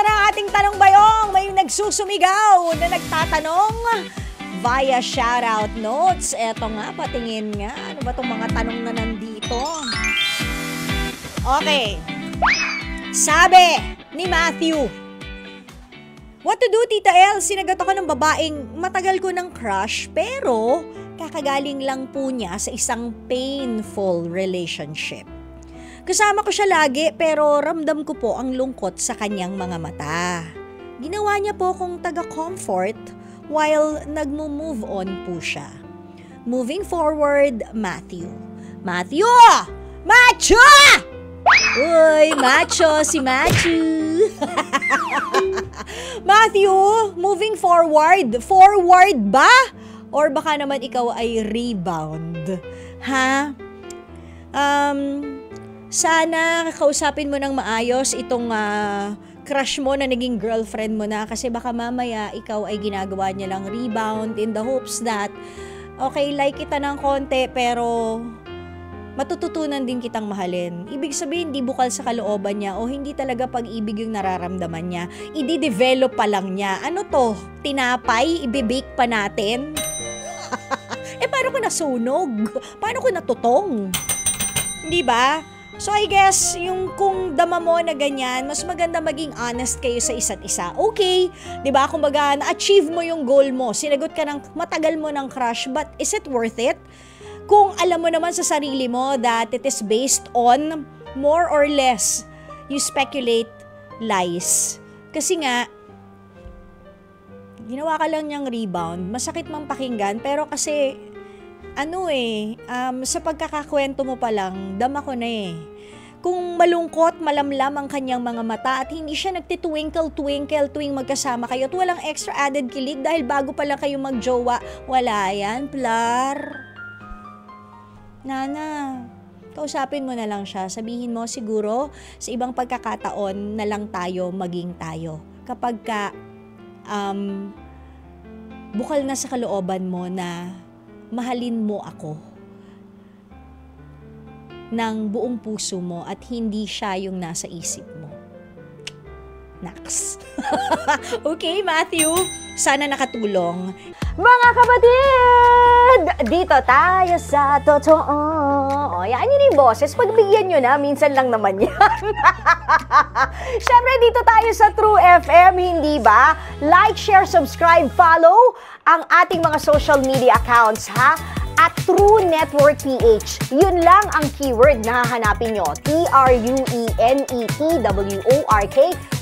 Eto na ating tanong bayong. May nagsusumigaw na nagtatanong via shoutout notes. Eto nga, patingin nga. Ano ba itong mga tanong na nandito? Okay. Sabi ni Matthew, what to do, Tita El? Sinagot ako ng babaeng matagal ko ng crush pero kakagaling lang po niya sa isang painful relationship. Kasama ko siya lagi pero ramdam ko po ang lungkot sa kanyang mga mata. Ginawa niya po akong taga-comfort while nagmo-move on po siya. Moving forward, Matthew! Macho! Uy, macho si Matthew! Matthew, moving forward. Forward ba? Or baka naman ikaw ay rebound? Ha? Sana kausapin mo ng maayos itong crush mo na naging girlfriend mo na kasi baka mamaya ikaw ay ginagawa niya lang rebound in the hopes that okay, like kita ng konti pero matututunan din kitang mahalin. Ibig sabihin, hindi bukal sa kalooban niya o hindi talaga pag-ibig yung nararamdaman niya. I-develop pa lang niya. Ano to? Tinapay? I-bake pa natin? Paano ko nasunog? Paano ko natutong? Hindi ba? So I guess, yung kung dama mo na ganyan, mas maganda maging honest kayo sa isa't isa. Okay, 'di ba? Kumbaga, na-achieve mo yung goal mo. Sinagot ka ng matagal mo ng crush, but is it worth it? Kung alam mo naman sa sarili mo that it is based on more or less you speculate lies. Kasi nga, ginawa ka lang niyang rebound, masakit mang pakinggan, pero kasi sa pagkakakwento mo pa lang, dama ko na eh. Kung malungkot, malamlam ang kanyang mga mata at hindi siya nagtitwinkle-twinkle tuwing magkasama kayo at walang extra added kilig dahil bago pa lang kayo magjowa, wala yan, plar. Nana, kausapin mo na lang siya. Sabihin mo siguro sa ibang pagkakataon na lang tayo maging tayo. Kapag bukal na sa kalooban mo na mahalin mo ako ng buong puso mo at hindi siya yung nasa isip mo. Naks. Okay, Matthew. Sana nakatulong. Mga kapatid! Dito tayo sa totoo. O, yan yun yung boses. Pagbigyan nyo na, minsan lang naman yan. Siyempre, dito tayo sa True FM, hindi ba? Like, share, subscribe, follow ang ating mga social media accounts, ha? At True Network PH. Yun lang ang keyword na hahanapin nyo. TrueNetwork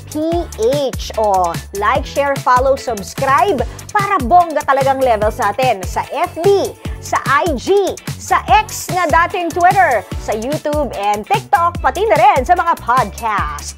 PH. O, like, share, follow, subscribe para bongga talagang levels natin sa FB, sa IG, sa X na dating Twitter, sa YouTube and TikTok, pati na rin sa mga podcast.